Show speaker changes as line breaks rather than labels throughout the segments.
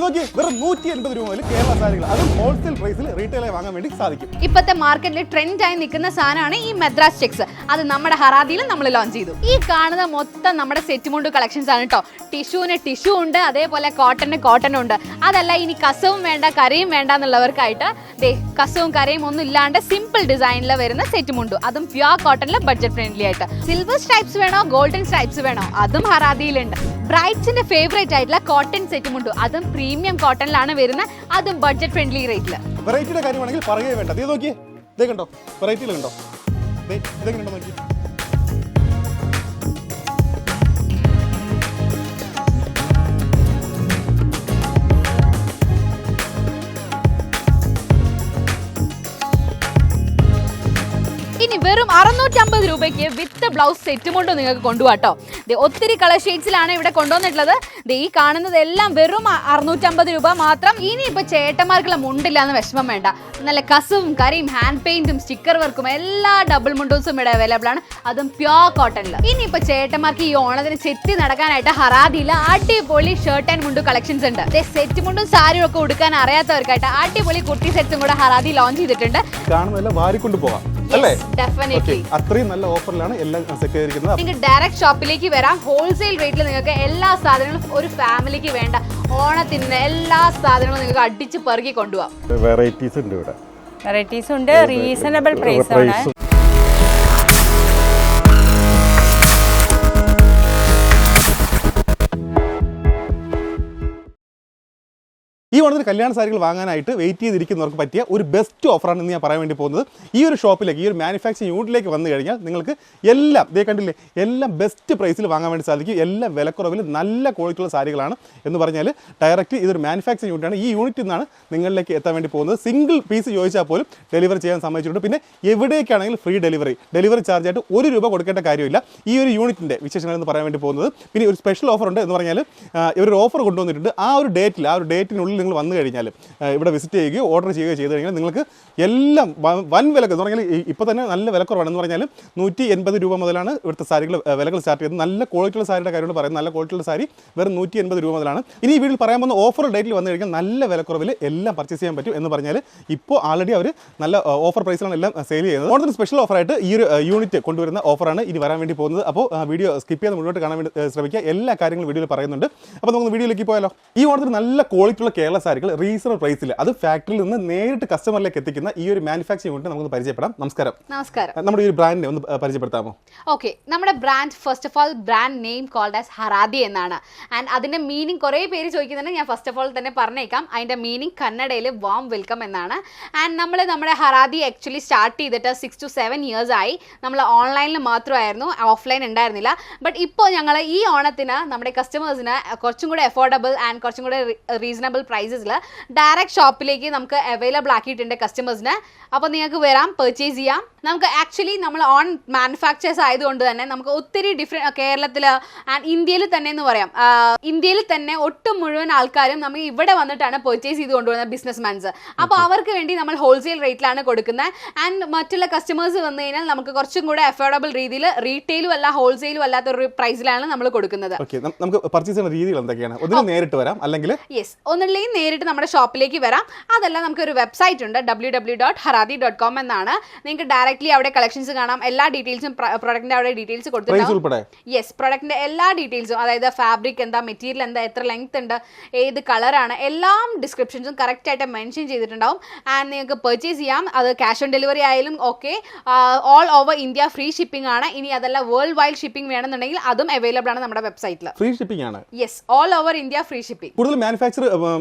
നോക്കി വെറും 180 രൂപ മുതൽ കേരള സാരികൾ അതും ഹോൾസെയിൽ പ്രൈസിൽ റീറ്റെയിലായി വാങ്ങാൻ വേണ്ടി സാധിക്കും.
ഇപ്പോഴത്തെ മാർക്കറ്റിൽ ട്രെൻഡായി നിൽക്കുന്ന സാധനമാണ് ഈ മദ്രാസ് ചെക്സ്. അത് നമ്മുടെ ഹറാദിയിൽ നമ്മൾ ലോഞ്ച് ചെയ്തു. ഈ കാണുന്ന മൊത്തം നമ്മുടെ സെറ്റ് മുണ്ട് കളക്ഷൻസ് ആണ് കേട്ടോ. ടിഷ്യൂന് ടിഷ്യൂ ഉണ്ട്, അതേപോലെ കോട്ടനും ഉണ്ട്. അതല്ല ഇനി കസവും വേണ്ട കരയും വേണ്ട എന്നുള്ളവർക്കായിട്ട് കസവും കരയും ഒന്നും ഇല്ലാണ്ട് സിമ്പിൾ ഡിസൈനിൽ വരുന്ന സെറ്റ് മുണ്ടു, അതും പ്യുവർ കോട്ടണിൽ ബഡ്ജറ്റ് ഫ്രണ്ട്ലി ആയിട്ട്. സിൽവർ സ്ട്രൈപ്സ് വേണോ ഗോൾഡൻ സ്ട്രൈപ്സ് വേണോ അതും ഹറാദിയിലുണ്ട്. ബ്രൈഡ്സിന്റെ ഫേവറേറ്റ് ആയിട്ടുള്ള കോട്ടൺ സെറ്റ് മുണ്ടു, അതും പ്രീമിയം കോട്ടണിലാണ് വരുന്നത്, അതും ബഡ്ജറ്റ് ഫ്രണ്ട്ലി റേറ്റിൽ.
വെറൈറ്റിയുടെ കാര്യമാണെങ്കിൽ പറയുകയേ വേണ്ട. ഇത് നോക്കിയേ, ഇതേ കണ്ടോ, വെറൈറ്റിയിൽ കണ്ടോ, ഇതെങ്ങനെ ഉണ്ടോ നോക്കി.
ഇനി വെറും 650 രൂപയ്ക്ക് വിത്ത് ബ്ലൗസ് സെറ്റ് കൊണ്ട് നിങ്ങൾക്ക് കൊണ്ടുപോകാട്ടോ. ഒത്തിരി കളർ ഷെയ്ഡ്സിലാണ് ഇവിടെ കൊണ്ടുവന്നിട്ടുള്ളത്. ഈ കാണുന്നതെല്ലാം വെറും 650 രൂപ മാത്രം. ഇനി ഇപ്പൊ ചേട്ടന്മാർക്കുള്ള മുണ്ടില്ല എന്ന് വിഷമം വേണ്ട. നല്ല കസവും കരയും ഹാൻഡ് പെയിന്റും സ്റ്റിക്കർ വർക്കും എല്ലാ ഡബിൾ മുണ്ടൂസും ഇവിടെ അവൈലബിൾ ആണ്, അതും പ്യുവർ കോട്ടണിൽ. ഇനി ഇപ്പൊ ചേട്ടന്മാർക്ക് ഈ ഓണത്തിന് ചെത്തി നടക്കാനായിട്ട് ഹറാദിയിൽ അടിപൊളി ഷർട്ട് ആൻഡ് മുണ്ടു കളക്ഷൻസ് ഉണ്ട്. സെറ്റ് മുണ്ടും സാരിയും ഒക്കെ ഉടുക്കാൻ അറിയാത്തവർക്കായിട്ട് അടിപൊളി കുർത്തി സെറ്റ്സും കൂടെ ഹറാദി ലോഞ്ച് ചെയ്തിട്ടുണ്ട്.
കാണുന്നതെല്ലാം വാരിക്കൊണ്ട് പോകാം അല്ലേ?
ഡെഫിനറ്റ്ലി
അത്രയും നല്ല ഓഫറിലാണ് എല്ലാം സെറ്റ് ചെയ്തിരിക്കുന്നത്.
നിങ്ങൾക്ക് ഡയറക്റ്റ് ഷോപ്പിലേക്ക് വരാം. ഹോൾസെയിൽ റേറ്റിൽ നിങ്ങൾക്ക് എല്ലാ സാധനങ്ങളും ഒരു ഫാമിലിക്ക് വേണ്ട ഓണത്തിന് എല്ലാ സാധനങ്ങളും നിങ്ങൾക്ക് അടിച്ച് പെറുക്കി കൊണ്ടുപോകാം.
വെറൈറ്റീസ് ഉണ്ട് ഇവിടെ,
വെറൈറ്റീസ് ഉണ്ട്, റീസണബിൾ പ്രൈസ് ആണ്.
ഈ ഓണത്തിന് കല്യാണ സാരികൾ വാങ്ങാനായിട്ട് വെയിറ്റ് ചെയ്തിരിക്കുന്നവർക്ക് പറ്റിയ ഒരു ബെസ്റ്റ് ഓഫറാണ് ഇന്ന് ഞാൻ പറയാൻ വേണ്ടി പോകുന്നത്. ഈ ഒരു ഷോപ്പിലേക്ക്, ഈ ഒരു മാനുഫാക്ചറിങ് യൂണിറ്റിലേക്ക് വന്നു കഴിഞ്ഞാൽ നിങ്ങൾക്ക് എല്ലാം കണ്ടില്ലേ, എല്ലാം ബെസ്റ്റ് പ്രൈസിൽ വാങ്ങാൻ വേണ്ടി സാധിക്കും. എല്ലാം വിലക്കുറവിൽ നല്ല ക്വാളിറ്റിയുള്ള സാരികളാണ്. എന്ന് പറഞ്ഞാൽ ഡയറക്റ്റ് ഇതൊരു മാനുഫാക്ചറിങ് യൂണിറ്റാണ്. ഈ യൂണിറ്റിൽ നിന്നാണ് നിങ്ങളിലേക്ക് എത്താൻ വേണ്ടി പോകുന്നത്. സിംഗിൾ പീസ് ചോദിച്ചാൽ പോലും ഡെലിവറി ചെയ്യാൻ സമ്മതിച്ചിട്ടുണ്ട്. പിന്നെ എവിടേക്കാണെങ്കിലും ഫ്രീ ഡെലിവറി ചാർജായിട്ട് 1 രൂപ കൊടുക്കേണ്ട കാര്യമില്ല. ഈ ഒരു യൂണിറ്റിൻ്റെ വിശേഷങ്ങളെന്ന് പറയാൻ വേണ്ടി പോകുന്നത്. പിന്നെ ഒരു സ്പെഷ്യൽ ഓഫർ ഉണ്ട്. എന്ന് പറഞ്ഞാൽ ഇവരൊരു ഓഫർ കൊണ്ടുവന്നിട്ടുണ്ട്. ആ ഒരു ഡേറ്റിനുള്ളിൽ നിങ്ങൾ വന്നു കഴിഞ്ഞാൽ ഇവിടെ വിസിറ്റ് ചെയ്യുകയോ ഓർഡർ ചെയ്യുകയോ ചെയ്ത് കഴിഞ്ഞാൽ നിങ്ങൾക്ക് എല്ലാം വൻ വിലക്ക് എന്ന് പറഞ്ഞാൽ ഇപ്പോൾ തന്നെ നല്ല വിലക്കുറവാണെന്ന് പറഞ്ഞാൽ 180 രൂപ മുതലാണ് ഇവിടുത്തെ സാരികൾ വിലകൾ സ്റ്റാർട്ട് ചെയ്തത്. നല്ല ക്വാളിറ്റിയുള്ള സാരിയുടെ കാര്യമാണ് പറയുന്നത്. നല്ല ക്വാളിറ്റിയുള്ള സാരി വെറും 180 രൂപ മുതലാണ്. ഇനി ഈ വീട്ടിൽ പറയാൻ പോകുന്ന ഓഫർ ഡേറ്റിൽ വന്നു കഴിഞ്ഞാൽ നല്ല വിലക്കുറവിൽ എല്ലാം പർച്ചേസ് ചെയ്യാൻ പറ്റും. എന്ന് പറഞ്ഞാൽ ഇപ്പോൾ ആൾറെഡി അവർ നല്ല ഓഫർ പ്രൈസിലാണ് എല്ലാം സെയിൽ ചെയ്യുന്നത്. ഓണത്തിന് സ്പെഷ്യൽ ഓഫറായിട്ട് ഈ ഒരു യൂണിറ്റ് കൊണ്ടുവരുന്ന ഓഫറാണ് ഇനി വരാൻ വേണ്ടി പോകുന്നത്. അപ്പോൾ വീഡിയോ സ്കിപ്പ് ചെയ്യാൻ മുന്നോട്ട് കാണാൻ വേണ്ടി ശ്രമിക്കുക. എല്ലാ കാര്യങ്ങളും വീഡിയോയിൽ പറയുന്നുണ്ട്. അപ്പോൾ നമുക്ക് വീഡിയോയിലേക്ക് പോയാലോ. ഈ ഓണത്തിന് നല്ല ക്വാളിറ്റിയുള്ള കേരള സാരികൾ റീസണബിൾ പ്രൈസിൽ, അത് ഫാക്ടറിയിൽ നിന്ന് നേരിട്ട് കസ്റ്റമറിലേക്ക് എത്തിക്കുന്ന ഈ ഒരു മാനുഫാക്ചറിംഗ് യൂണിറ്റ് നമുക്ക് പരിചയപ്പെടാം. നമസ്കാരം. നമ്മുടെ ഈ ബ്രാൻഡിനെ ഒന്ന് പരിചയപ്പെടുത്താമോ?
ഓക്കെ, നമ്മുടെ brand first of all brand name called as Haradi എന്നാണ്. ആൻഡ് അതിന്റെ മീനിങ് കുറേ പേര് ചോദിക്കുന്നുണ്ട്. ഞാൻ ഫസ്റ്റ് ഓഫ് ഓൾ തന്നെ പറഞ്ഞേക്കാം. അതിന്റെ മീനിങ് കന്നഡയിൽ വാം വെൽക്കം എന്നാണ്. ആൻഡ് നമ്മുടെ ഹറാദി ആക്ച്വലി സ്റ്റാർട്ട് ചെയ്തിട്ട് 6 to 7 years ആയി. നമ്മൾ ഓൺലൈനിൽ മാത്രമായിരുന്നു, ഓഫ്ലൈൻ ഉണ്ടായിരുന്നില്ല. ബട്ട് ഇപ്പോൾ ഞങ്ങൾ ഈ ഓണത്തിന് നമ്മുടെ കസ്റ്റമേഴ്സിന് കുറച്ചും കൂടെ അഫോർഡബിൾ ആൻഡ് കുറച്ചും കൂടെ റീസണബിൾ പ്രൈസസിൽ ഡയറക്റ്റ് ഷോപ്പിലേക്ക് നമുക്ക് അവൈലബിൾ ആക്കിയിട്ടുണ്ട് കസ്റ്റമേഴ്സിന്. അപ്പോൾ നിങ്ങൾക്ക് വരാം, പർച്ചേസ് ചെയ്യാം. നമുക്ക് ആക്ച്വലി നമ്മൾ ഓൺ മാനുഫാക്ചേഴ്സ് ആയതുകൊണ്ട് തന്നെ നമുക്ക് ഒത്തിരി ഡിഫറെൻറ്റ് കേരളത്തിൽ ആൻഡ് ഇന്ത്യയിൽ തന്നെ എന്ന് പറയാം, ഇന്ത്യയിൽ തന്നെ ഒട്ടും മുഴുവൻ ആൾക്കാരും നമുക്ക് ഇവിടെ വന്നിട്ടാണ് പർച്ചേസ് ചെയ്ത് കൊണ്ടുവരുന്നത് ബിസിനസ്മാൻസ്. അപ്പോൾ അവർക്ക് വേണ്ടി നമ്മൾ ഹോൾസെയിൽ റേറ്റിലാണ് കൊടുക്കുന്നത്. ആൻഡ് മറ്റുള്ള കസ്റ്റമേഴ്സ് വന്നു കഴിഞ്ഞാൽ നമുക്ക് കുറച്ചും കൂടെ അഫോർഡബിൾ രീതിയിൽ റീറ്റെയിലും അല്ല ഹോൾസെയിലും അല്ലാത്ത ഒരു പ്രൈസിലാണ് നമ്മൾ കൊടുക്കുന്നത്.
നമുക്ക് പർച്ചേസ് ചെയ്യുന്ന രീതികൾ എന്തൊക്കെയാണ്? ഒന്നുകിൽ നേരിട്ട് വരാം, അല്ലെങ്കിൽ
ഒന്നുമില്ലെങ്കിൽ നേരിട്ട് നമ്മുടെ ഷോപ്പിലേക്ക് വരാം. അതല്ല നമുക്ക് ഒരു വെബ്സൈറ്റ് ഉണ്ട്, www.haradi.com എന്നാണ്. നിങ്ങൾക്ക് ഡയറക്റ്റ്ലി അവിടെ കളക്ഷൻസ് കാണാം. എല്ലാ ഡീറ്റെയിൽസും പ്രൊഡക്റ്റിന്റെ അവിടെ ഡീറ്റെയിൽസ് കൊടുത്തിട്ടുണ്ടാവും. യെസ്, പ്രൊഡക്റ്റിന്റെ എല്ലാ ഡീറ്റെയിൽസും, അതായത് ഫാബ്രിക് എന്താ, മെറ്റീരിയൽ എന്താ, എത്ര ലെങ്ത് ഉണ്ട്, ഏത് കളറാണ്, എല്ലാം ഡിസ്ക്രിപ്ഷൻസും കറക്റ്റ് ആയിട്ട് മെൻഷൻ ചെയ്തിട്ടുണ്ടാവും. ആൻഡ് നിങ്ങൾക്ക് പർച്ചേസ് ചെയ്യാം. അത് ക്യാഷ് ഓൺ ഡെലിവറി ആയാലും okay. All over India free shipping ആണ്. ഇനി അതല്ല വേൾഡ് വൈഡ് ഷിപ്പിംഗ് വേണമെന്നുണ്ടെങ്കിൽ അതും അവൈലബിൾ ആണ് നമ്മുടെ വെബ്സൈറ്റിൽ.
ഫ്രീ ഷിപ്പിംഗ് ആണ്.
Yes, all over India free shipping.
കൂടുതൽ മാനുഫാക്ചർ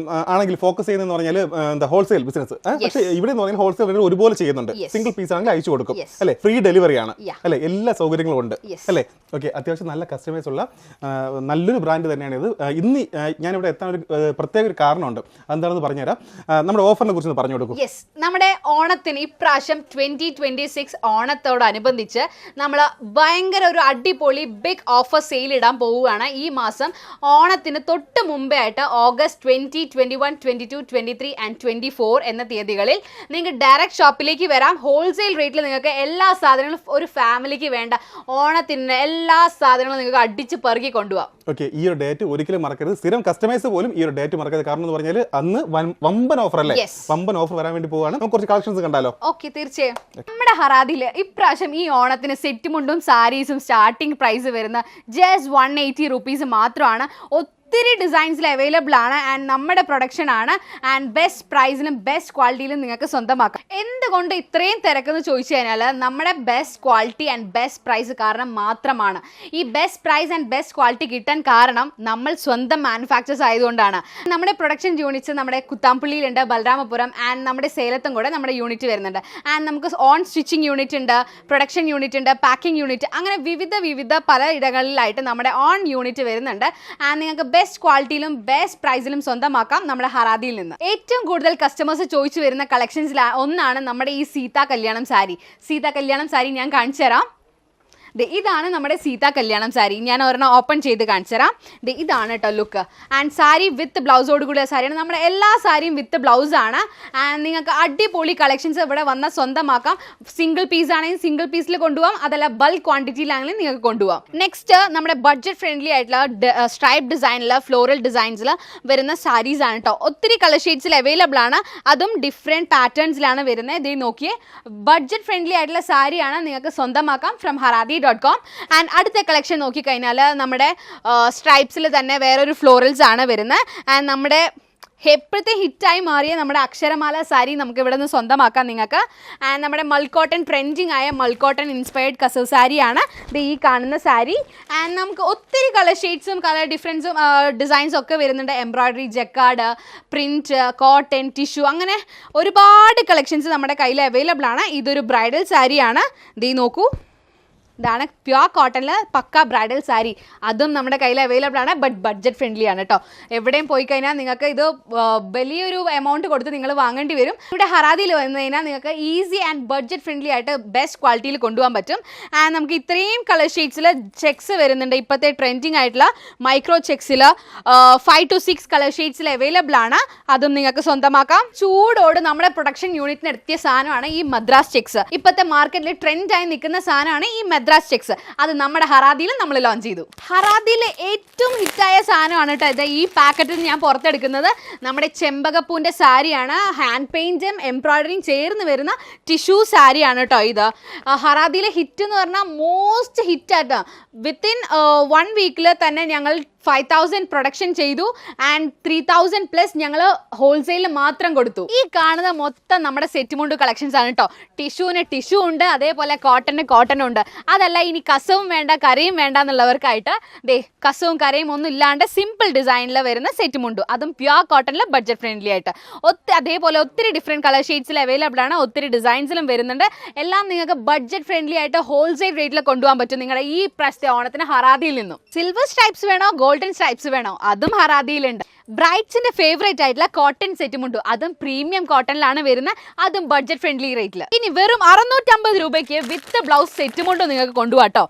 ആണെങ്കിൽ ഫോക്കസ് ചെയ്യുന്നതെന്ന് പറഞ്ഞാൽ ഹോൾസെയിൽ ബിസിനസ്. പക്ഷേ ഇവിടെ എന്ന് പറഞ്ഞാൽ ഹോൾസെയിൽ ഒരുപോലെ ചെയ്യുന്നുണ്ട്. സിംഗിൾ പീസ് ആണെങ്കിൽ അയച്ചു കൊടുക്കും അല്ലെ, ഫ്രീ ഡെലിവറി ആണ് അല്ലെ, എല്ലാ സൗകര്യങ്ങളും ഉണ്ട് അല്ലെ. ഓക്കെ, അത്യാവശ്യം നല്ല കസ്റ്റമേഴ്സ് ഉള്ള നല്ലൊരു ബ്രാൻഡ് തന്നെയാണ് ഇത്. ഇന്ന് ഞാനിവിടെ എത്താൻ ഒരു പ്രത്യേക ഒരു കാരണമുണ്ട്. എന്താണെന്ന് പറഞ്ഞുതരാം. നമ്മുടെ ഓഫറിനെ കുറിച്ച് പറഞ്ഞു കൊടുക്കും.
യെസ്, നമ്മുടെ ഓണത്തിന് ഇപ്രാവശ്യം 2026 ഓണത്തോടനുബന്ധിച്ച് നമ്മൾ ഭയങ്കര ഒരു അടിപൊളി ബിഗ് ഓഫർ സെയിൽ ഇടാൻ പോവുകയാണ്. ഈ മാസം ഓണത്തിന് തൊട്ട് മുമ്പേ ആയിട്ട് August 2026 21, 22, 23 and 24 എന്ന തീയതികളിൽ നിങ്ങൾക്ക് ഡയറക്റ്റ് ഷോപ്പിലേക്ക് വരാം. ഹോൾസെയിൽ റേറ്റിൽ നിങ്ങൾക്ക് എല്ലാ സാധനങ്ങളും ഒരു ഫാമിലിക്ക് വേണ്ട ഓണത്തിന് എല്ലാ സാധനങ്ങളും നിങ്ങൾക്ക് അടിച്ച് പെറുക്കി കൊണ്ടുപോകാം.
ഓക്കെ, ഈ ഒരു ഡേറ്റ് ഒരിക്കലും മറക്കരുത്. സ്ഥിരം കസ്റ്റമേഴ്സ് പോലും ഈ ഒരു ഡേറ്റ് മറക്കരുത്. കാരണം എന്ന് പറഞ്ഞാൽ അന്ന് വമ്പൻ ഓഫർ അല്ലേ? വമ്പൻ ഓഫർ വരാൻ വേണ്ടി പോവാണ്. നമുക്ക് കുറച്ച് കളക്ഷൻസ് കണ്ടാലോ?
ഓക്കെ, തീർച്ചയായും. നമ്മുടെ ഹറാദിയിൽ ഇപ്രാവശ്യം ഈ ഓണത്തിന് സെറ്റ് മുണ്ടും സാരീസും സ്റ്റാർട്ടിംഗ് പ്രൈസ് വരുന്ന ജസ്റ്റ് 180 rupees മാത്രമാണ്. ഒത്തിരി ഡിസൈൻസിൽ അവൈലബിൾ ആണ് ആൻഡ് നമ്മുടെ പ്രൊഡക്ഷൻ ആണ് ആൻഡ് ബെസ്റ്റ് പ്രൈസിലും ബെസ്റ്റ് ക്വാളിറ്റിയിലും നിങ്ങൾക്ക് സ്വന്തമാക്കാം. എന്തുകൊണ്ട് ഇത്രയും തിരക്കെന്ന് ചോദിച്ചു കഴിഞ്ഞാൽ നമ്മുടെ best quality and best price കാരണം മാത്രമാണ്. ഈ best price and best quality കിട്ടാൻ കാരണം നമ്മൾ സ്വന്തം മാനുഫാക്ചേഴ്സ് ആയതുകൊണ്ടാണ്. നമ്മുടെ പ്രൊഡക്ഷൻ യൂണിറ്റ്സ് നമ്മുടെ കുത്താമ്പുള്ളിയിലുണ്ട്, ബലരാമപുരം ആൻഡ് നമ്മുടെ സേലത്തും കൂടെ നമ്മുടെ യൂണിറ്റ് വരുന്നുണ്ട്. ആൻഡ് നമുക്ക് ഓൺ സ്റ്റിച്ചിങ് യൂണിറ്റ് ഉണ്ട്, പ്രൊഡക്ഷൻ യൂണിറ്റ് ഉണ്ട്, പാക്കിംഗ് യൂണിറ്റ്, അങ്ങനെ വിവിധ പല ഇടങ്ങളിലായിട്ട് നമ്മുടെ ഓൺ യൂണിറ്റ് വരുന്നുണ്ട്. ആൻഡ് നിങ്ങൾക്ക് ബെസ്റ്റ് ക്വാളിറ്റിയിലും ബെസ്റ്റ് പ്രൈസിലും സ്വന്തമാക്കാം നമ്മുടെ ഹറാദിയിൽ നിന്ന്. ഏറ്റവും കൂടുതൽ കസ്റ്റമേഴ്സ് ചോദിച്ചു വരുന്ന കളക്ഷൻസിൽ ഒന്നാണ് നമ്മുടെ ഈ സീതാ കല്യാണം സാരി. സീതാ കല്യാണം സാരി ഞാൻ കാണിച്ചു തരാം. ഇതാണ് നമ്മുടെ സീതാ കല്യാണം സാരി. ഞാൻ ഒരെണ്ണം ഓപ്പൺ ചെയ്ത് കാണിച്ചു തരാം. ഇതാണ് കേട്ടോ ലുക്ക്. ആൻഡ് സാരി വിത്ത് ബ്ലൗസോട് കൂടിയ സാരിയാണ്. നമ്മുടെ എല്ലാ സാരിയും വിത്ത് ബ്ലൗസ് ആണ്. ആൻഡ് നിങ്ങൾക്ക് അടിപൊളി കളക്ഷൻസ് ഇവിടെ വന്നാൽ സ്വന്തമാക്കാം. സിംഗിൾ പീസ് ആണെങ്കിൽ സിംഗിൾ പീസിൽ കൊണ്ടുപോകാം, അതല്ല ബൾക്ക് ക്വാണ്ടിറ്റിയിലാണെങ്കിലും നിങ്ങൾക്ക് കൊണ്ടുപോകാം. നെക്സ്റ്റ് നമ്മുടെ ബഡ്ജറ്റ് ഫ്രണ്ട്ലി ആയിട്ടുള്ള സ്ട്രൈപ്പ് ഡിസൈനിൽ ഫ്ലോറൽ ഡിസൈൻസിൽ വരുന്ന സാരീസ് ആണ് കേട്ടോ. ഒത്തിരി കളർ ഷെയ്ഡ്സിൽ അവൈലബിൾ ആണ്, അതും ഡിഫറെൻറ്റ് പാറ്റേൺസിലാണ് വരുന്നത്. ഇത് നോക്കിയേ, ബഡ്ജറ്റ് ഫ്രണ്ട്ലി ആയിട്ടുള്ള സാരിയാണ്, നിങ്ങൾക്ക് സ്വന്തമാക്കാം ഫ്രം ഹറാദി.com. ആൻഡ് അടുത്ത കളക്ഷൻ നോക്കിക്കഴിഞ്ഞാൽ നമ്മുടെ സ്ട്രൈപ്സിൽ തന്നെ വേറൊരു ഫ്ലോറൽസ് ആണ് വരുന്നത്. ആൻഡ് നമ്മുടെ എപ്പോഴത്തെ ഹിറ്റായി മാറിയ നമ്മുടെ അക്ഷരമാല സാരി നമുക്ക് ഇവിടെ നിന്ന് സ്വന്തമാക്കാം നിങ്ങൾക്ക്. ആൻഡ് നമ്മുടെ മൾക്കോട്ടൺ ട്രെൻഡിങ് ആയ മൾക്കോട്ടൺ ഇൻസ്പയർഡ് കസവ് സാരിയാണ് ഈ കാണുന്ന സാരി. ആൻഡ് നമുക്ക് ഒത്തിരി കളർ ഷെയ്ഡ്സും കളർ ഡിഫറൻസും ഡിസൈൻസും ഒക്കെ വരുന്നുണ്ട്. Embroidery, jacquard, print, cotton, tissue, അങ്ങനെ ഒരുപാട് കളക്ഷൻസ് നമ്മുടെ കയ്യിൽ അവൈലബിൾ ആണ്. ഇതൊരു ബ്രൈഡൽ സാരിയാണ്. നോക്കൂ, ഇതാണ് പ്യുവർ കോട്ടണിൽ പക്ക ബ്രൈഡൽ സാരി. അതും നമ്മുടെ കയ്യിൽ അവൈലബിൾ ആണ്, ബട്ട് ബഡ്ജറ്റ് ഫ്രണ്ട്ലി ആണ് കേട്ടോ. എവിടെയും പോയി കഴിഞ്ഞാൽ നിങ്ങൾക്ക് ഇത് വലിയൊരു എമൗണ്ട് കൊടുത്ത് നിങ്ങൾ വാങ്ങേണ്ടി വരും. ഇവിടെ ഹറാദിയിൽ വന്നു കഴിഞ്ഞാൽ നിങ്ങൾക്ക് ഈസി ആൻഡ് ബഡ്ജറ്റ് ഫ്രണ്ട്ലി ആയിട്ട് ബെസ്റ്റ് ക്വാളിറ്റിയിൽ കൊണ്ടുപോകാൻ പറ്റും. ആൻഡ് നമുക്ക് ഇത്രയും കളർ ഷെയ്ഡ്സിൽ ചെക്സ് വരുന്നുണ്ട്. ഇപ്പോഴത്തെ ട്രെൻഡിങ് ആയിട്ടുള്ള മൈക്രോ ചെക്സിൽ 5 to 6 കളർ ഷെയ്ഡ്സിൽ അവൈലബിൾ ആണ്. അതും നിങ്ങൾക്ക് സ്വന്തമാക്കാം. ചൂടോട് നമ്മുടെ പ്രൊഡക്ഷൻ യൂണിറ്റിന് എത്തിയ സാധനമാണ് ഈ മദ്രാസ് ചെക്സ്. ഇപ്പോഴത്തെ മാർക്കറ്റിൽ ട്രെൻഡായി നിൽക്കുന്ന സാധനമാണ് ഈ മദ്രാസ് ചെക്സ്. അത് നമ്മുടെ ഹറാദിയിൽ നമ്മൾ ലോഞ്ച് ചെയ്തു. ഹറാദിയിലെ ഏറ്റവും ഹിറ്റായ സാധനമാണ് കേട്ടോ ഇത്. ഈ പാക്കറ്റിൽ ഞാൻ പുറത്തെടുക്കുന്നത് നമ്മുടെ ചെമ്പകപ്പൂവിൻ്റെ സാരിയാണ്. ഹാൻഡ് പെയിൻറ്റും എംബ്രോയ്ഡറിയും ചേർന്ന് വരുന്ന ടിഷ്യൂ സാരിയാണ് കേട്ടോ ഇത്. ഹറാദിയിലെ ഹിറ്റ് എന്ന് പറഞ്ഞാൽ മോസ്റ്റ് ഹിറ്റായിട്ട് വിത്തിൻ 1 വീക്കിൽ തന്നെ ഞങ്ങൾ 5,000 പ്രൊഡക്ഷൻ ചെയ്തു ആൻഡ് 3,000+ ഞങ്ങൾ ഹോൾസെയിൽ മാത്രം കൊടുത്തു. ഈ കാണുന്ന മൊത്തം നമ്മുടെ സെറ്റ് മുണ്ട് കളക്ഷൻസ് ആണ് കേട്ടോ. ടിഷ്യൂവിന് ടിഷ്യൂ ഉണ്ട്, അതേപോലെ കോട്ടന് കോട്ടനും ഉണ്ട്. അതല്ല ഇനി കസവും വേണ്ട കരയും വേണ്ട എന്നുള്ളവർക്കായിട്ട് കസവും കരയും ഒന്നും ഇല്ലാണ്ട് സിമ്പിൾ ഡിസൈനിൽ വരുന്ന സെറ്റ് മുണ്ടു, അതും പ്യുവർ കോട്ടണിൽ ബഡ്ജറ്റ് ഫ്രണ്ട്ലി ആയിട്ട്. അതേപോലെ ഒത്തിരി ഡിഫറെൻറ്റ് കളർ ഷെയ്ഡ്സിൽ അവൈലബിൾ ആണ്. ഒത്തിരി ഡിസൈൻസിലും വരുന്നുണ്ട്. എല്ലാം നിങ്ങൾക്ക് ബഡ്ജറ്റ് ഫ്രണ്ട്ലി ആയിട്ട് ഹോൾസെയിൽ റേറ്റിൽ കൊണ്ടുപോകാൻ പറ്റും നിങ്ങളുടെ ഈ പ്രാവശ്യത്തെ ഓണത്തിന് ഹറാദിയിൽ നിന്നും. സിൽവർ സ്ട്രൈപ്സ് വേണോ ഗോൾഡൻ സ്ട്രൈപ്സ് വേണോ, അതും ഹറാദിയിലുണ്ട്. ബ്രൈറ്റ്സിന്റെ ഫേവറേറ്റ് ആയിട്ടുള്ള കോട്ടൺ സെറ്റും ഉണ്ട്, അതും പ്രീമിയം കോട്ടണിലാണ് വരുന്നത്, അതും ബഡ്ജറ്റ് ഫ്രണ്ട്ലി റേറ്റിൽ. ഇനി വെറും 650 രൂപയ്ക്ക് വിത്ത് ബ്ലൗസ് സെറ്റും കൊണ്ട് നിങ്ങൾക്ക് കൊണ്ടുപോകാട്ടോ.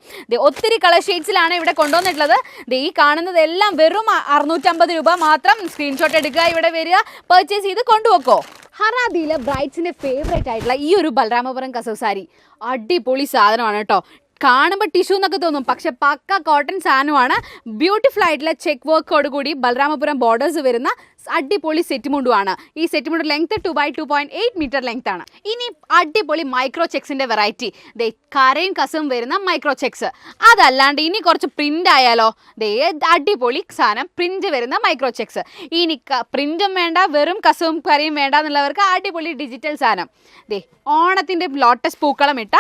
ഒത്തിരി കളർ ഷെയ്ഡ്സിലാണ് ഇവിടെ കൊണ്ടുവന്നിട്ടുള്ളത്. ഈ കാണുന്നതെല്ലാം വെറും 650 രൂപ മാത്രം. സ്ക്രീൻഷോട്ട് എടുക്കുക, ഇവിടെ വരിക, പർച്ചേസ് ചെയ്ത് കൊണ്ടുപോക്കോ. ഹറാദിയിലെ ബ്രൈറ്റ്സിന്റെ ഫേവറേറ്റ് ആയിട്ടുള്ള ഈ ഒരു ബലരാമപുരം കസവ് സാരി അടിപൊളി സാധനമാണ് കേട്ടോ. കാണുമ്പോൾ ടിഷ്യൂ എന്നൊക്കെ തോന്നും, പക്ഷെ പക്ക കോട്ടൺ സാധനമാണ്. ബ്യൂട്ടിഫുൾ ആയിട്ടുള്ള ചെക്ക് വർക്കോട് കൂടി ബലരാമപുരം ബോർഡേഴ്സ് വരുന്ന അടിപൊളി സെറ്റ് മുണ്ടുമാണ്. ഈ സെറ്റ് മുണ്ട് ലെങ്ത് 2x2.8 മീറ്റർ ലെങ്ത് ആണ്. ഇനി അടിപൊളി മൈക്രോ ചെക്സിന്റെ വെറൈറ്റി, കരയും കസവും വരുന്ന മൈക്രോ ചെക്സ്. അതല്ലാണ്ട് ഇനി കുറച്ച് പ്രിന്റ് ആയാലോ, അടിപൊളി സാധനം പ്രിന്റ് വരുന്ന മൈക്രോ ചെക്സ്. ഇനി പ്രിന്റും വേണ്ട വെറും കസവും കരയും വേണ്ട എന്നുള്ളവർക്ക് അടിപൊളി ഡിജിറ്റൽ സാധനം. ഓണത്തിന്റെ ലോട്ടസ് പൂക്കളം ഇട്ട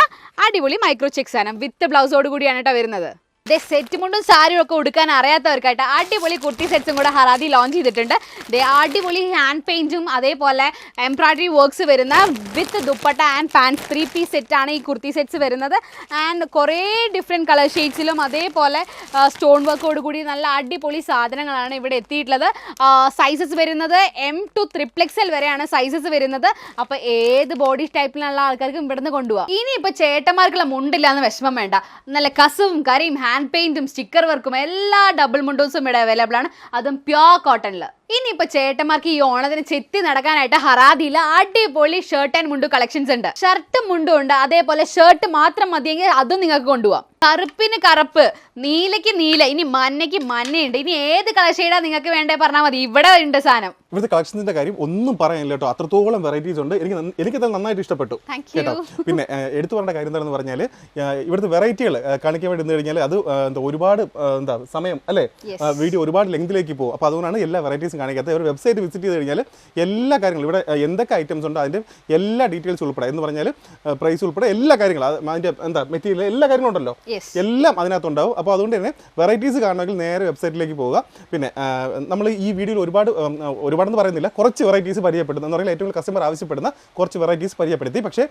അടിപൊളി മൈക്രോ ചെക്സ് സാധനം വിത്ത് ബ്ലൗസോട് കൂടിയാണ് കേട്ടോ വരുന്നത്. സെറ്റ് മുണ്ടും സാരിയും ഒക്കെ ഉടുക്കാൻ അറിയാത്തവർക്കായിട്ട് അടിപൊളി കുർത്തി സെറ്റ്സും കൂടെ ഹറാദി ലോഞ്ച് ചെയ്തിട്ടുണ്ട്. അടിപൊളി ഹാൻഡ് പെയിന്റും അതേപോലെ എംബ്രോയ്ഡറി വർക്ക്സ് വരുന്ന വിത്ത് ദുപ്പട്ട ആൻഡ് പാൻസ് 3 പീസ് സെറ്റാണ് ഈ കുർത്തി സെറ്റ്സ് വരുന്നത്. ആൻഡ് കുറേ ഡിഫറെൻറ്റ് കളർ ഷെയ്ഡ്സിലും അതേപോലെ സ്റ്റോൺ വർക്കോട് കൂടി നല്ല അടിപൊളി സാധനങ്ങളാണ് ഇവിടെ എത്തിയിട്ടുള്ളത്. സൈസസ് വരുന്നത് M to 3XL വരെയാണ് സൈസസ് വരുന്നത്. അപ്പോൾ ഏത് ബോഡി ടൈപ്പിലുള്ള ആൾക്കാർക്കും ഇവിടുന്ന് കൊണ്ടുപോകാം. ഇനിയിപ്പോൾ ചേട്ടന്മാർക്കുള്ള മുണ്ടില്ല എന്ന് വിഷമം വേണ്ട, നല്ല കസവും കരയും ഹാൻഡ് ഹാൻഡ് പെയിന്റും സ്റ്റിക്കർ വർക്കും എല്ലാ ഡബിൾ മുണ്ടൂസും ഇവിടെ അവൈലബിൾ ആണ്, അതും പ്യോർ കോട്ടണിൽ. ഇനിയിപ്പോ ചേട്ടന്മാർക്ക് ഈ ഓണത്തിന് ചെത്തി നടക്കാനായിട്ട് ഹറാദിയിൽ അടിപൊളി ഷർട്ട് ആൻഡ് മുണ്ടു കളക്ഷൻസ് ഉണ്ട്. ഷർട്ടും മുണ്ടും ഉണ്ട്, അതേപോലെ ഷർട്ട് മാത്രം മതിയെങ്കിൽ അതും നിങ്ങൾക്ക് കൊണ്ടുപോകാം. കറുപ്പിന് കറുപ്പ്, നീലയ്ക്ക് നീല, ഇനി മഞ്ഞയ്ക്ക് മഞ്ഞയുണ്ട്. ഇനി ഏത് കളർ ഷെയ്ഡാ നിങ്ങൾക്ക് വേണ്ടേ പറഞ്ഞാൽ മതി, ഇവിടെ ഉണ്ട് സാധനം.
ഇവിടുത്തെ കളക്ഷൻസിന്റെ കാര്യം ഒന്നും പറയാനില്ല കേട്ടോ, അത്രത്തോളം വെറൈറ്റീസ് ഉണ്ട്. എനിക്കത് നന്നായിട്ട് ഇഷ്ടപ്പെട്ടു കേട്ടോ. പിന്നെ എടുത്തു പറയേണ്ട കാര്യം എന്താണെന്ന് പറഞ്ഞാൽ ഇവിടുത്തെ വെറൈറ്റികൾ കാണിക്കാൻ വേണ്ടി കഴിഞ്ഞാൽ അത് ഒരുപാട് സമയം അല്ലേ, വീഡിയോ ഒരുപാട് ലെങ്തിലേക്ക് പോകും. അപ്പോൾ അതുകൊണ്ടാണ് എല്ലാ വെറൈറ്റീസും കാണിക്കാത്തത്. ഒരു വെബ്സൈറ്റ് വിസിറ്റ് ചെയ്ത് കഴിഞ്ഞാൽ എല്ലാ കാര്യങ്ങളും ഇവിടെ എന്തൊക്കെ ഐറ്റംസ് ഉണ്ട് അതിൻ്റെ എല്ലാ ഡീറ്റെയിൽസ് ഉൾപ്പെടെ എന്ന് പറഞ്ഞാൽ പ്രൈസ് ഉൾപ്പെടെ എല്ലാ കാര്യങ്ങളും, അതിൻ്റെ മെറ്റീരിയൽ എല്ലാ കാര്യങ്ങളും ഉണ്ടല്ലോ, എല്ലാം അതിനകത്തുണ്ടാവും. അപ്പോൾ അതുകൊണ്ട് തന്നെ വെറൈറ്റീസ് കാണണമെങ്കിൽ നേരെ വെബ്സൈറ്റിലേക്ക് പോവുക. പിന്നെ നമ്മൾ ഈ വീഡിയോയിൽ ഒരുപാടെന്ന് പറയുന്നില്ല, കുറച്ച് വെറൈറ്റീസ് പരിചയപ്പെടുന്നു എന്ന് പറഞ്ഞാൽ ഏറ്റവും കസ്റ്റമർ ആവശ്യപ്പെടുന്ന കുറച്ച് വെറൈറ്റീസ് പരിചയപ്പെടുത്തി. പക്ഷേ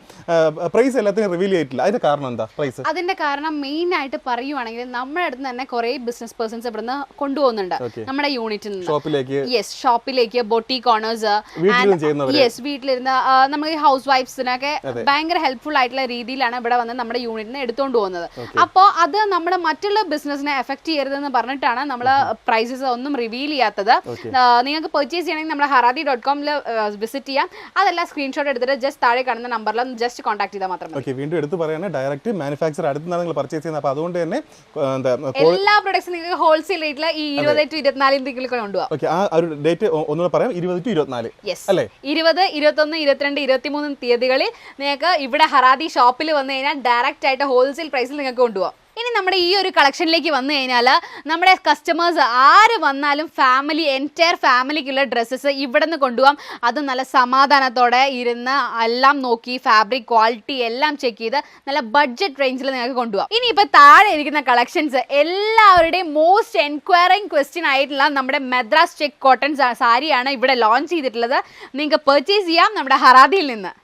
പ്രൈസ് എല്ലാത്തിനും റിവീൽ ചെയ്തിട്ടില്ല. അതിന്റെ കാരണം എന്താ? പ്രൈസ്
അതിന്റെ കാരണം മെയിൻ ആയിട്ട് പറയുവാണെങ്കിൽ നമ്മുടെ അടുത്ത് തന്നെ കുറെ ബിസിനസ് പേഴ്സൺസ് ഇവിടുന്ന് കൊണ്ടുപോകുന്നുണ്ട് നമ്മുടെ യൂണിറ്റിൽ നിന്ന്. ഷോപ്പിലേക്ക് ബൊട്ടീക് ഓണേഴ്സ്, വീട്ടിലിരുന്ന് നമ്മൾ ഈ ഹൗസ് വൈഫ്സിനൊക്കെ ഭയങ്കര ഹെൽപ്ഫുൾ ആയിട്ടുള്ള രീതിയിലാണ് ഇവിടെ വന്ന് നമ്മുടെ യൂണിറ്റിന് എടുത്തുകൊണ്ട് പോകുന്നത്. അപ്പോൾ അത് നമ്മുടെ മറ്റുള്ള ബിസിനസിനെ എഫക്ട് ചെയ്യരുതെന്ന് പറഞ്ഞിട്ടാണ് നമ്മൾ പ്രൈസസ് ഒന്നും റിവീൽ ചെയ്യാത്തത്. നിങ്ങൾക്ക് പർച്ചേസ് ചെയ്യണമെങ്കിൽ നമ്മുടെ haradi.com വിസിറ്റ് ചെയ്യാം. അതെല്ലാം സ്ക്രീൻഷോട്ട് എടുത്തിട്ട് ജസ്റ്റ് താഴെ കാണുന്ന നമ്പറിൽ ജസ്റ്റ് കോൺടാക്ട് ചെയ്താൽ മാത്രം മതി.
വീണ്ടും എടുത്ത് പറയുകയാണ്, ഡയറക്റ്റ് മാനുഫാക്ചർ അടുത്താണ് നിങ്ങൾ പർച്ചേസ് ചെയ്യുന്നത്. അപ്പോൾ അതുകൊണ്ട് തന്നെ
എല്ലാ പ്രൊഡക്ട്സും നിങ്ങൾക്ക് ഹോൾസെയിൽ റേറ്റിൽ ഈ 20 to 24 കൊണ്ടുപോകാം.
ആ ഒരു ഡേറ്റ് ഒന്നുകൂടെ പറയാം, 20 to 24 അല്ലേ?
20, 21, 22, 23 തീയതികളിൽ നിങ്ങൾക്ക് ഇവിടെ ഹറാദി ഷോപ്പിൽ വന്നു കഴിഞ്ഞാൽ ഡയറക്റ്റ് ആയിട്ട് ഹോൾസെയിൽ പ്രൈസിൽ നിങ്ങൾക്ക് കൊണ്ടുപോകാം. ഇനി നമ്മുടെ ഈ ഒരു കളക്ഷനിലേക്ക് വന്നു കഴിഞ്ഞാൽ നമ്മുടെ കസ്റ്റമേഴ്സ് ആര് വന്നാലും എൻറ്റയർ ഫാമിലിക്കുള്ള ഡ്രസ്സസ് ഇവിടെ നിന്ന് കൊണ്ടുപോകാം. അത് നല്ല സമാധാനത്തോടെ ഇരുന്ന് എല്ലാം നോക്കി ഫാബ്രിക് ക്വാളിറ്റി എല്ലാം ചെക്ക് ചെയ്ത് നല്ല ബഡ്ജറ്റ് റേഞ്ചിൽ നിങ്ങൾക്ക് കൊണ്ടുപോകാം. ഇനിയിപ്പോൾ താഴെ ഇരിക്കുന്ന കളക്ഷൻസ് എല്ലാവരുടെയും മോസ്റ്റ് എൻക്വയറിംഗ് ക്വസ്റ്റ്യൻ ആയിട്ടുള്ള നമ്മുടെ മദ്രാസ് ചെക്ക് കോട്ടൺ സാരിയാണ് ഇവിടെ ലോഞ്ച് ചെയ്തിട്ടുള്ളത്. നിങ്ങൾക്ക് പർച്ചേസ് ചെയ്യാം നമ്മുടെ ഹറാദിയിൽ നിന്ന്.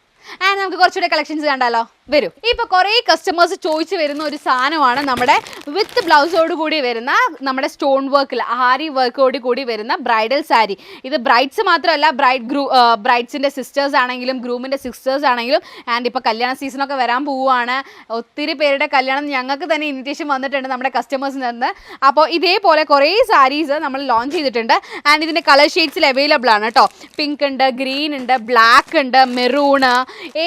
ആൻഡ് നമുക്ക് കുറച്ചുകൂടെ കളക്ഷൻസ് കണ്ടാലോ, വരും. ഇപ്പൊ കുറെ കസ്റ്റമേഴ്സ് ചോദിച്ചു വരുന്ന ഒരു സാധനമാണ് നമ്മുടെ വിത്ത് ബ്ലൗസോട് കൂടി വരുന്ന നമ്മുടെ സ്റ്റോൺ വർക്കിൽ ആരി വർക്കോട് കൂടി വരുന്ന ബ്രൈഡൽ സാരി. ഇത് ബ്രൈഡ്സ് മാത്രമല്ല, ബ്രൈഡ്സിന്റെ സിസ്റ്റേഴ്സ് ആണെങ്കിലും ഗ്രൂമിന്റെ സിസ്റ്റേഴ്സ് ആണെങ്കിലും. ആൻഡ് ഇപ്പൊ കല്യാണ സീസണൊക്കെ വരാൻ പോവുകയാണ്, ഒത്തിരി പേരുടെ കല്യാണം ഞങ്ങൾക്ക് തന്നെ ഇൻവിറ്റേഷൻ വന്നിട്ടുണ്ട് നമ്മുടെ കസ്റ്റമേഴ്സിൽ നിന്ന്. അപ്പോൾ ഇതേപോലെ കുറേ സാരീസ് നമ്മൾ ലോഞ്ച് ചെയ്തിട്ടുണ്ട്. ആൻഡ് ഇതിന്റെ കളർ ഷെയ്ഡ്സിൽ അവൈലബിൾ ആണ് കേട്ടോ. പിങ്ക് ഉണ്ട്, ഗ്രീൻ ഉണ്ട്, ബ്ലാക്ക് ഉണ്ട്, മെറൂണ്,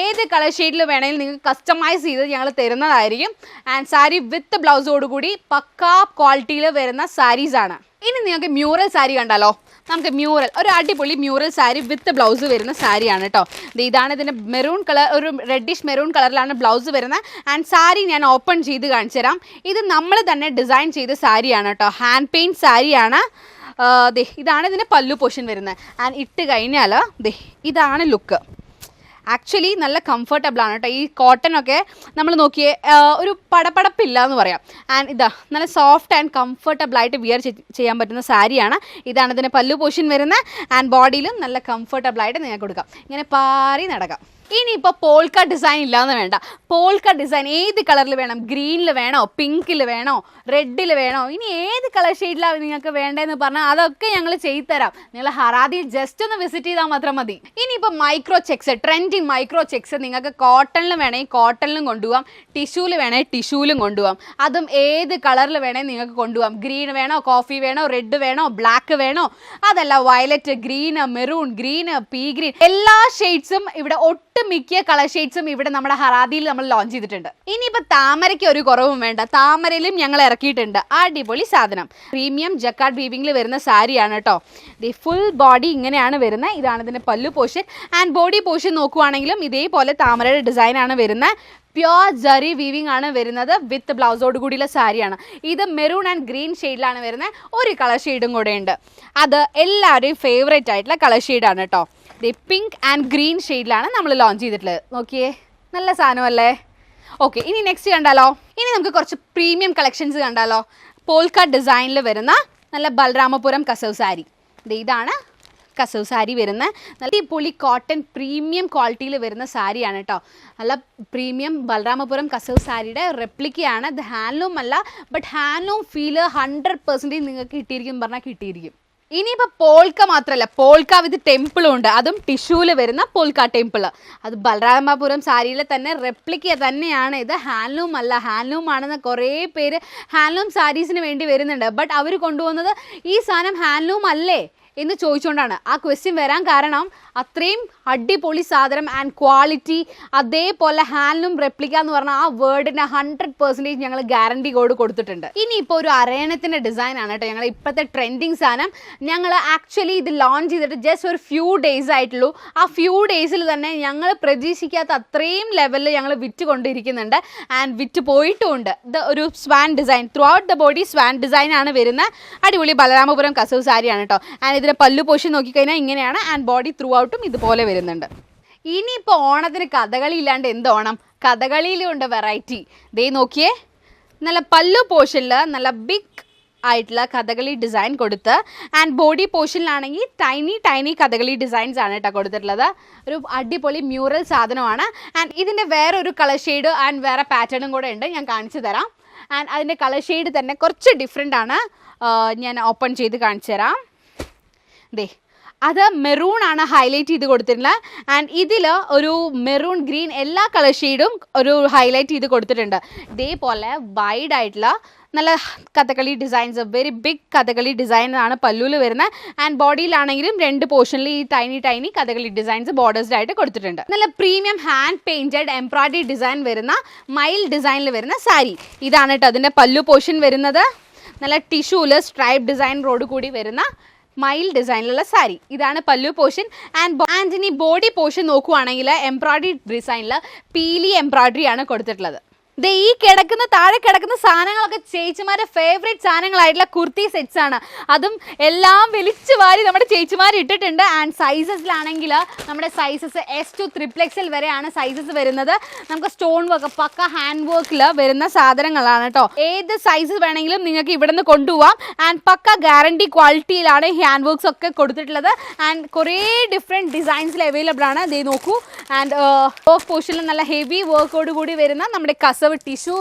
ഏത് കളർ ഷെയ്ഡിൽ വേണമെങ്കിലും നിങ്ങൾക്ക് കസ്റ്റമൈസ് ചെയ്ത് ഞങ്ങൾ തരുന്നതായിരിക്കും. ആൻഡ് സാരി വിത്ത് ബ്ലൗസോടുകൂടി പക്കാ ക്വാളിറ്റിയിൽ വരുന്ന സാരീസാണ്. ഇനി നിങ്ങൾക്ക് മ്യൂറൽ സാരി കണ്ടാലോ. നമുക്ക് ഒരു അടിപൊളി മ്യൂറൽ സാരി വിത്ത് ബ്ലൗസ് വരുന്ന സാരിയാണ് കേട്ടോ. ഇതാണ് ഇതിൻ്റെ മെറൂൺ കളർ, ഒരു റെഡിഷ് മെറൂൺ കളറിലാണ് ബ്ലൗസ് വരുന്നത്. ആൻഡ് സാരി ഞാൻ ഓപ്പൺ ചെയ്ത് കാണിച്ചു തരാം. ഇത് നമ്മൾ തന്നെ ഡിസൈൻ ചെയ്ത സാരിയാണ് കേട്ടോ, ഹാൻഡ് പെയിൻറ്റ് സാരിയാണ്. ഇതാണ് ഇതിൻ്റെ പല്ലു പോർഷൻ വരുന്നത്. ആൻഡ് ഇട്ട് കഴിഞ്ഞാൽ ഇതാണ് ലുക്ക്. ആക്ച്വലി നല്ല കംഫർട്ടബിൾ ആണ് കേട്ടോ. ഈ കോട്ടനൊക്കെ നമ്മൾ നോക്കിയേ ഒരു പടപ്പടപ്പില്ല എന്ന് പറയാം. ആൻഡ് ഇതാ നല്ല സോഫ്റ്റ് ആൻഡ് കംഫർട്ടബിൾ ആയിട്ട് വിയർ ചെയ്യാൻ പറ്റുന്ന സാരിയാണ്. ഇതാണ് ഇതിൻ്റെ പല്ലു പോർഷൻ വരുന്നത്. ആൻഡ് ബോഡിയിലും നല്ല കംഫർട്ടബിൾ ആയിട്ട് നിങ്ങൾക്ക് കൊടുക്കാം, ഇങ്ങനെ പാറി നടക്കാം. ഇനിയിപ്പോൾ പോൾക്ക ഡിസൈൻ ഇല്ലാന്ന് വേണ്ട, പോൾക്ക ഡിസൈൻ ഏത് കളറിൽ വേണം, ഗ്രീനിൽ വേണോ, പിങ്കിൽ വേണോ, റെഡിൽ വേണോ, ഇനി ഏത് കളർ ഷെയ്ഡിലാണ് നിങ്ങൾക്ക് വേണ്ടതെന്ന് പറഞ്ഞാൽ അതൊക്കെ ഞങ്ങൾ ചെയ്തു തരാം. നിങ്ങൾ ഹറാദിയിൽ ജസ്റ്റ് ഒന്ന് വിസിറ്റ് ചെയ്താൽ മാത്രം മതി. ഇനിയിപ്പോൾ micro checks, trending micro checks നിങ്ങൾക്ക് കോട്ടണിൽ വേണമെങ്കിൽ കോട്ടണിലും കൊണ്ടുപോകാം, ടിഷ്യൂവിൽ വേണമെങ്കിൽ ടിഷ്യൂവിലും കൊണ്ടുപോകാം. അതും ഏത് കളറിൽ വേണമെങ്കിൽ നിങ്ങൾക്ക് കൊണ്ടുപോകാം. ഗ്രീൻ വേണോ, കോഫി വേണോ, റെഡ് വേണോ, ബ്ലാക്ക് വേണോ, അതല്ല violet, green, maroon, green, P green, എല്ലാ ഷെയ്ഡ്സും ഇവിടെ മിക്ക കളർ ഷെയ്ഡ്സും ഇവിടെ നമ്മുടെ ഹറാദിയിൽ നമ്മൾ ലോഞ്ച് ചെയ്തിട്ടുണ്ട്. ഇനിയിപ്പോൾ താമരയ്ക്ക് ഒരു കുറവും വേണ്ട, താമരയിലും ഞങ്ങൾ ഇറക്കിയിട്ടുണ്ട് അടിപൊളി സാധനം. പ്രീമിയം ജക്കാർഡ് വീവിംഗിൽ വരുന്ന സാരിയാണ് കേട്ടോ. ഫുൾ ബോഡി ഇങ്ങനെയാണ് വരുന്നത്. ഇതാണ് ഇതിൻ്റെ പല്ലു പോർഷൻ. ആൻഡ് ബോഡി പോർഷൻ നോക്കുവാണെങ്കിലും ഇതേപോലെ താമരയുടെ ഡിസൈനാണ് വരുന്നത്. പ്യോർ ജറി വീവിംഗ് ആണ് വരുന്നത്. വിത്ത് ബ്ലൗസോട് കൂടിയുള്ള സാരിയാണ്. ഇത് മെറൂൺ ആൻഡ് ഗ്രീൻ ഷെയ്ഡിലാണ് വരുന്നത്. ഒരു കളർ ഷെയ്ഡും കൂടെ ഉണ്ട്, അത് എല്ലാവരുടെയും ഫേവറേറ്റ് ആയിട്ടുള്ള കളർ ഷെയ്ഡാണ് കേട്ടോ. പിങ്ക് ആൻഡ് ഗ്രീൻ ഷെയ്ഡിലാണ് നമ്മൾ ലോഞ്ച് ചെയ്തിട്ടുള്ളത്. നോക്കിയേ, നല്ല സാധനമല്ലേ. ഓക്കെ, ഇനി നെക്സ്റ്റ് കണ്ടാലോ. ഇനി നമുക്ക് കുറച്ച് പ്രീമിയം കളക്ഷൻസ് കണ്ടാലോ. പോൾക്ക ഡിസൈനിൽ വരുന്ന നല്ല ബൽറാമപുരം കസവ് സാരി. ഇതാണ് കസവ് സാരി വരുന്ന നല്ല പൊളി കോട്ടൺ പ്രീമിയം ക്വാളിറ്റിയിൽ വരുന്ന സാരിയാണ് കേട്ടോ. നല്ല പ്രീമിയം ബൽറാമപുരം കസവ് സാരിയുടെ റെപ്ലിക്കയാണ്. ഇത് ഹാൻഡ്ലൂം അല്ല, ബട്ട് ഹാൻഡ്ലൂം ഫീല് 100% നിങ്ങൾക്ക് കിട്ടിയിരിക്കും പറഞ്ഞാൽ കിട്ടിയിരിക്കും. ഇനിയിപ്പോൾ പോൾക്ക മാത്രമല്ല, പോൾക്ക വിത്ത് ടെമ്പിളും ഉണ്ട്. അതും ടിഷ്യൂല് വരുന്ന പോൾക്ക ടെമ്പിൾ. അത് ബലരാമപുരം സാരിയിലെ തന്നെ റെപ്ലിക്ക തന്നെയാണ്. ഇത് ഹാൻഡ്ലൂം അല്ല, ഹാൻഡ്ലൂം ആണെന്ന് കുറേ പേര് ഹാൻഡ്ലൂം സാരീസിന് വേണ്ടി വരുന്നുണ്ട്. ബട്ട് അവർ കൊണ്ടുപോകുന്നത് ഈ സാധനം ഹാൻഡ്ലൂം അല്ലേ എന്ന് ചോദിച്ചുകൊണ്ടാണ്. ആ ക്വസ്റ്റ്യൻ വരാൻ കാരണം അത്രയും അടിപൊളി സാധനം ആൻഡ് ക്വാളിറ്റി, അതേപോലെ ഹാൻഡ്ലൂം റെപ്ലിക്ക എന്ന് പറഞ്ഞാൽ ആ വേർഡിന് 100% ഞങ്ങൾ ഗ്യാരണ്ടി കോഡ് കൊടുത്തിട്ടുണ്ട്. ഇനിയിപ്പോൾ ഒരു അരയണത്തിൻ്റെ ഡിസൈൻ ആണ് കേട്ടോ ഞങ്ങൾ ഇപ്പോഴത്തെ ട്രെൻഡിങ് സാധനം. ഞങ്ങൾ ആക്ച്വലി ഇത് ലോഞ്ച് ചെയ്തിട്ട് ജസ്റ്റ് ഒരു ഫ്യൂ ഡേയ്സ് ആയിട്ടുള്ളൂ. ആ ഫ്യൂ ഡേയ്സിൽ തന്നെ ഞങ്ങൾ പ്രതീക്ഷിക്കാത്ത അത്രയും ലെവലിൽ ഞങ്ങൾ വിറ്റ് കൊണ്ടിരിക്കുന്നുണ്ട് ആൻഡ് വിറ്റ് പോയിട്ടുമുണ്ട്. ഇത് ഒരു swan design, through out the body swan design ആണ് വരുന്ന അടിപൊളി ബലരാമപുരം കസവ് സാരിയാണ് കേട്ടോ. ആൻഡ് ഇതിൻ്റെ പല്ലു പോഷൻ നോക്കിക്കഴിഞ്ഞാൽ ഇങ്ങനെയാണ് ആൻഡ് ബോഡി ത്രൂ ഔട്ടും ഇതുപോലെ വരുന്നുണ്ട്. ഇനിയിപ്പോൾ ഓണത്തിന് കഥകളി ഇല്ലാണ്ട് എന്ത് ഓണം? കഥകളിയിലും ഉണ്ട് വെറൈറ്റി. ദേ നോക്കിയേ, നല്ല പല്ലു പോർഷനിൽ നല്ല ബിഗ് ആയിട്ടുള്ള കഥകളി ഡിസൈൻ കൊടുത്ത് ആൻഡ് ബോഡി പോർഷനിലാണെങ്കിൽ ടൈനി കഥകളി ഡിസൈൻസ് ആണ് കേട്ടോ കൊടുത്തിട്ടുള്ളത്. ഒരു അടിപൊളി മ്യൂറൽ സാധനമാണ്. ആൻഡ് ഇതിൻ്റെ വേറൊരു കളർ ഷെയ്ഡ് ആൻഡ് വേറെ പാറ്റേണും കൂടെ ഉണ്ട്, ഞാൻ കാണിച്ചു തരാം. ആൻഡ് അതിൻ്റെ കളർ ഷെയ്ഡ് തന്നെ കുറച്ച് ഡിഫറെൻ്റ് ആണ്. ഞാൻ ഓപ്പൺ ചെയ്ത് കാണിച്ചു തരാം. ദേ, അത് മെറൂൺ ആണ് ഹൈലൈറ്റ് ചെയ്ത് കൊടുത്തിട്ടുള്ളത്. ആൻഡ് ഇതിൽ ഒരു മെറൂൺ ഗ്രീൻ എല്ലാ കളർ ഷെയ്ഡും ഒരു ഹൈലൈറ്റ് ചെയ്ത് കൊടുത്തിട്ടുണ്ട്. ഇതേപോലെ വൈഡ് ആയിട്ടുള്ള നല്ല Kathakali designs, very big Kathakali design ആണ് പല്ലുവിൽ വരുന്നത്. ആൻഡ് ബോഡിയിലാണെങ്കിലും 2 പോർഷനിൽ ഈ ടൈനി കഥകളി ഡിസൈൻസ് ബോർഡേഴ്സ്ഡ് ആയിട്ട് കൊടുത്തിട്ടുണ്ട്. നല്ല premium hand painted embroidery design വരുന്ന മൈൽ ഡിസൈനിൽ വരുന്ന സാരി ഇതാണ് കേട്ടോ. അതിൻ്റെ പല്ലു പോർഷൻ വരുന്നത് നല്ല ടിഷ്യൂല് സ്ട്രൈപ്പ് ഡിസൈനോട് കൂടി വരുന്ന മൈൽ ഡിസൈനിലുള്ള സാരി. ഇതാണ് പല്ലു പോർഷൻ. ആൻഡ് ഇനി ബോഡി പോർഷൻ നോക്കുവാണെങ്കിൽ എംബ്രോയിഡറി ഡിസൈനിൽ പീലി എംബ്രോയിഡറി ആണ് കൊടുത്തിട്ടുള്ളത്. ദേ ഈ താഴെ കിടക്കുന്ന സാധനങ്ങളൊക്കെ ചേച്ചിമാരുടെ ഫേവറേറ്റ് സാധനങ്ങളായിട്ടുള്ള കുർത്തി സെറ്റ്സ് ആണ്. അതും എല്ലാം വലിച്ചു വാരി നമ്മുടെ ചേച്ചിമാർ ഇട്ടിട്ടുണ്ട്. ആൻഡ് സൈസസിലാണെങ്കിൽ നമ്മുടെ സൈസസ് S to XXL വരെയാണ് സൈസസ് വരുന്നത്. നമുക്ക് സ്റ്റോൺ വർക്ക്, പക്ക ഹാൻഡ് വർക്കിൽ വരുന്ന സാധനങ്ങളാണ് കേട്ടോ. ഏത് സൈസ് വേണമെങ്കിലും നിങ്ങൾക്ക് ഇവിടെ നിന്ന് കൊണ്ടുപോകാം. ആൻഡ് പക്ക ഗ്യാരണ്ടി ക്വാളിറ്റിയിലാണ് ഈ ഹാൻഡ് വർക്ക്സ് ഒക്കെ കൊടുത്തിട്ടുള്ളത്. ആൻഡ് കുറേ ഡിഫറെൻറ്റ് ഡിസൈൻസിൽ അവൈലബിൾ ആണ്. ദേ നോക്കൂ. ആൻഡ് വർക്ക് പോർഷനിൽ നല്ല ഹെവി വർക്കോട് കൂടി വരുന്ന നമ്മുടെ ടിഷ്യൂ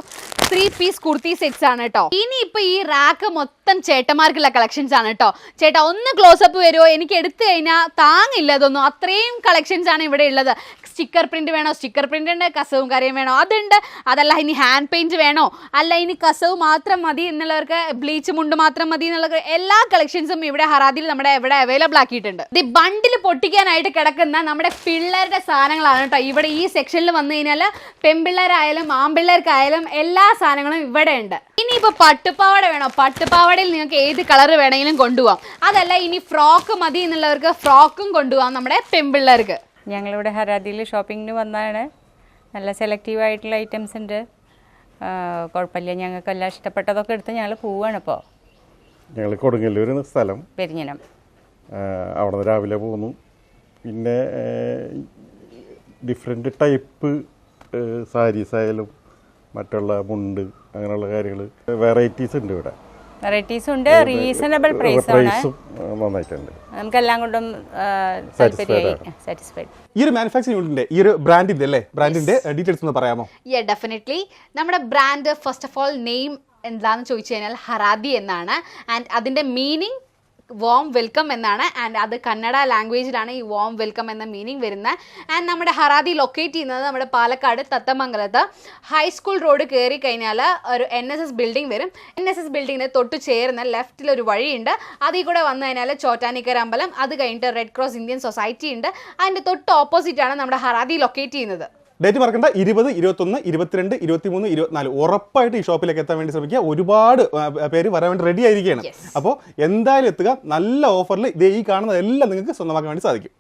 3 പീസ് കുർത്തി സെറ്റ്സ് ആണ് കേട്ടോ. ഇനിയിപ്പോൾ ഈ റാക്ക് മൊത്തം ചേട്ടന്മാർക്കുള്ള കളക്ഷൻസ് ആണ് കേട്ടോ. ചേട്ടാ ഒന്ന് ക്ലോസപ്പ് വരുമോ? എനിക്ക് എടുത്തു കഴിഞ്ഞാൽ താങ്ങില്ല ഇതൊന്നും, അത്രയും കളക്ഷൻസ് ആണ് ഇവിടെ ഉള്ളത്. സ്റ്റിക്കർ പ്രിന്റ് വേണോ? സ്റ്റിക്കർ പ്രിന്റ് ഉണ്ട്. കസവും കരയും വേണോ? അതുണ്ട്. അതല്ല ഇനി ഹാൻഡ് പെയിന്റ് വേണോ? അല്ല ഇനി കസവ് മാത്രം മതി എന്നുള്ളവർക്ക്, ബ്ലീച്ച് മുണ്ട് മാത്രം മതി എന്നുള്ള എല്ലാ കളക്ഷൻസും ഇവിടെ ഹറാദിയിൽ നമ്മുടെ ഇവിടെ അവൈലബിൾ ആക്കിയിട്ടുണ്ട്. ഇത് ബണ്ടിൽ പൊട്ടിക്കാനായിട്ട് കിടക്കുന്ന നമ്മുടെ പിള്ളേരുടെ സാധനങ്ങളാണ് കേട്ടോ. ഇവിടെ ഈ സെക്ഷനിൽ വന്നു കഴിഞ്ഞാൽ പെൺപിള്ളേരായാലും ആൺപിള്ളേർക്കായാലും എല്ലാ സാധനങ്ങളും ഇവിടെ ഉണ്ട്. ഇനിയിപ്പോൾ പട്ടുപാവാട വേണോ? പട്ടുപാവാടയിൽ നിങ്ങൾക്ക് ഏത് കളർ വേണമെങ്കിലും കൊണ്ടുപോകാം. അതല്ല ഇനി ഫ്രോക്ക് മതി എന്നുള്ളവർക്ക് ഫ്രോക്കും കൊണ്ടുപോകാം നമ്മുടെ പെൺപിള്ളേർക്ക്.
ഞങ്ങളിവിടെ ഹരാദിയിൽ ഷോപ്പിങ്ങിന് വന്നതാണ്. നല്ല സെലക്റ്റീവ് ആയിട്ടുള്ള ഐറ്റംസ് ഉണ്ട്. കുഴപ്പമില്ല, ഞങ്ങൾക്ക് എല്ലാം ഇഷ്ടപ്പെട്ടതൊക്കെ എടുത്ത് ഞങ്ങൾ പോവുകയാണ്. ഇപ്പോൾ
ഞങ്ങൾ കൊടുങ്ങല്ലൂർ സ്ഥലം,
പെരിഞ്ഞനം.
അവിടെ നിന്ന് രാവിലെ പോന്നു. പിന്നെ ഡിഫറെൻറ്റ് ടൈപ്പ് സാരീസ് ആയാലും മറ്റുള്ള മുണ്ട് അങ്ങനെയുള്ള കാര്യങ്ങൾ വെറൈറ്റീസ് ഉണ്ട് ഇവിടെ.
വെറൈറ്റീസ് ഉണ്ട്, റീസണബിൾ പ്രൈസും
നന്നായിട്ടുണ്ട്.
നമുക്കെല്ലാം കൊണ്ടും സാറ്റിസ്ഫൈഡ്.
ഈ ഒരു മാനുഫാക്ചറിംഗ് യൂണിറ്റിന്റെ ഈ ഒരു ബ്രാൻഡിന്റെ ഡീറ്റെയിൽസ് ഒന്ന് പറയാമോ?
ഡെഫിനറ്റ്ലി. നമ്മുടെ brand first of all name എന്താണെന്ന് ചോദിച്ചു കഴിഞ്ഞാൽ ഹറാദി എന്നാണ്. ആൻഡ് അതിൻ്റെ മീനിങ് വാം വെൽക്കം എന്നാണ്. ആൻഡ് അത് കന്നഡ ലാംഗ്വേജിലാണ് ഈ വാം വെൽക്കം എന്ന മീനിങ് വരുന്നത്. ആൻഡ് നമ്മുടെ ഹറാദി ലൊക്കേറ്റ് ചെയ്യുന്നത് നമ്മുടെ പാലക്കാട് തത്തമംഗലത്ത് ഹൈസ്കൂൾ റോഡ് കയറി കഴിഞ്ഞാൽ ഒരു NSS ബിൽഡിംഗ് വരും. NSS ബിൽഡിങ്ങിന് തൊട്ട് ചേർന്ന് ലെഫ്റ്റിൽ ഒരു വഴിയുണ്ട്. അതിൽ കൂടെ വന്നു കഴിഞ്ഞാൽ ചോറ്റാനിക്കര അമ്പലം, അത് കഴിഞ്ഞിട്ട് റെഡ് ക്രോസ് ഇന്ത്യൻ സൊസൈറ്റി ഉണ്ട്. അതിൻ്റെ തൊട്ട് ഓപ്പോസിറ്റാണ് നമ്മുടെ ഹറാദി ലൊക്കേറ്റ് ചെയ്യുന്നത്.
ഡേറ്റ് മറക്കണ്ട, 20, 21, 22, 23, 24 ഉറപ്പായിട്ട് ഈ ഷോപ്പിലേക്ക് എത്താൻ വേണ്ടി ശ്രമിക്കുക. ഒരുപാട് പേര് വരാൻ വേണ്ടി റെഡി ആയിരിക്കുകയാണ്. അപ്പോൾ എന്തായാലും എത്തുക. നല്ല ഓഫറിൽ ഈ കാണുന്നതെല്ലാം നിങ്ങൾക്ക് സ്വന്തമാക്കാൻ വേണ്ടി സാധിക്കും.